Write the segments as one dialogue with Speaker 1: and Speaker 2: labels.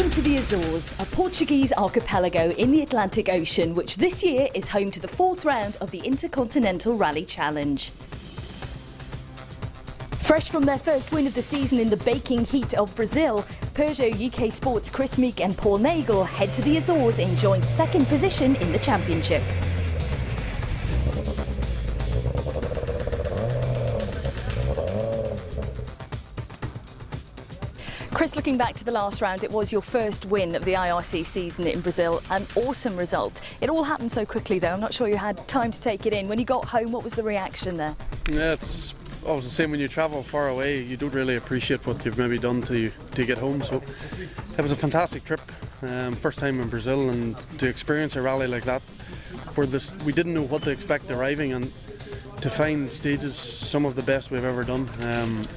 Speaker 1: Welcome to the Azores, a Portuguese archipelago in the Atlantic Ocean, which this year is home to the fourth round of the Intercontinental Rally Challenge. Fresh from their first win of the season in the baking heat of Brazil, Peugeot UK Sports' Chris Meek and Paul Nagel head to the Azores in joint second position in the championship. Chris, looking back to the last round, it was your first win of the IRC season in Brazil. An awesome result. It all happened so quickly, though. I'm not sure you had time to take it in. When you got home, what was the reaction there?
Speaker 2: Yeah, it's always the same when you travel far away. You don't really appreciate what you've maybe done to get home. So it was a fantastic trip. First time in Brazil, and to experience a rally like that, where we didn't know what to expect arriving, and to find stages some of the best we've ever done.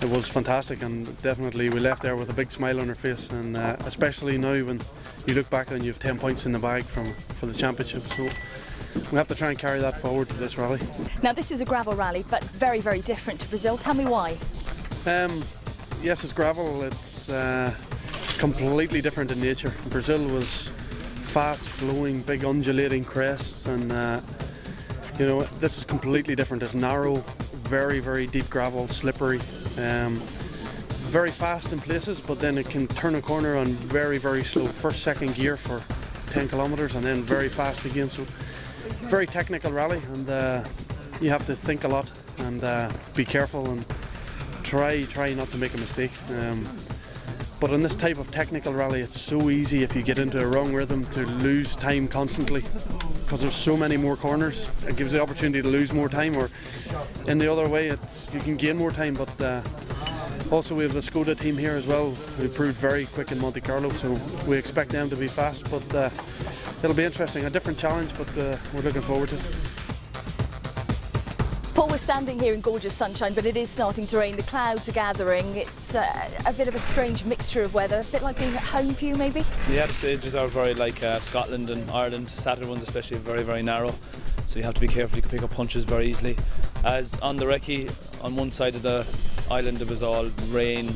Speaker 2: It was fantastic, and definitely we left there with a big smile on our face, and especially now when you look back and you have 10 points in the bag for the championship. So we have to try and carry that forward to this rally.
Speaker 1: Now this is a gravel rally, but very, very different to Brazil. Tell me why.
Speaker 2: Yes, it's gravel. It's completely different in nature. Brazil was fast flowing, big undulating crests, and you know, this is completely different. It's narrow, very, very deep gravel, slippery. Very fast in places, but then it can turn a corner on very, very slow first, second gear for 10 kilometers, and then very fast again. So very technical rally, and you have to think a lot and be careful and try not to make a mistake. But in this type of technical rally, it's so easy if you get into a wrong rhythm to lose time constantly, because there's so many more corners. It gives the opportunity to lose more time, or in the other way, you can gain more time. But also we have the Skoda team here as well, who proved very quick in Monte Carlo, so we expect them to be fast. But it'll be interesting, a different challenge, but we're looking forward to it.
Speaker 1: Paul, we're standing here in gorgeous sunshine, but it is starting to rain. The clouds are gathering. It's a bit of a strange mixture of weather, a bit like being at home for you, maybe?
Speaker 3: Yeah, the stages are very like Scotland and Ireland. Saturday ones especially very, very narrow, so you have to be careful. You can pick up punches very easily. As on the recce, on one side of the island, it was all rain,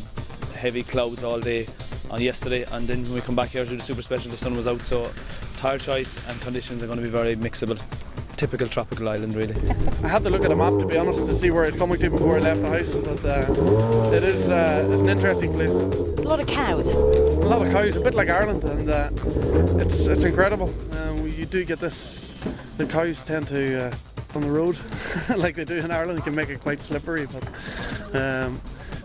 Speaker 3: heavy clouds all day on yesterday, and then when we come back here to the super special, the sun was out, so tyre choice and conditions are going to be very mixable. Typical tropical island, really.
Speaker 2: I had to look at a map, to be honest, to see where it's coming to before I left the house, but it is it's an interesting place.
Speaker 1: A lot of cows.
Speaker 2: A lot of cows, a bit like Ireland, and it's incredible. You do get this, the cows tend to, on the road, like they do in Ireland, it can make it quite slippery, but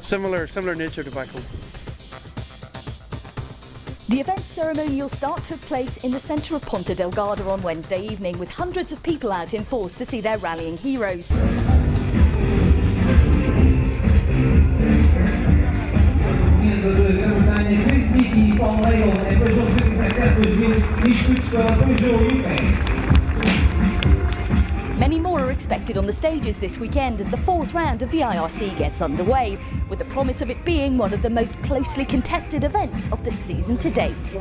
Speaker 2: similar nature to back home.
Speaker 1: The event's ceremonial start took place in the centre of Ponta Delgada on Wednesday evening, with hundreds of people out in force to see their rallying heroes. Many more are expected on the stages this weekend as the fourth round of the IRC gets underway, with the promise of it being one of the most closely contested events of the season to date.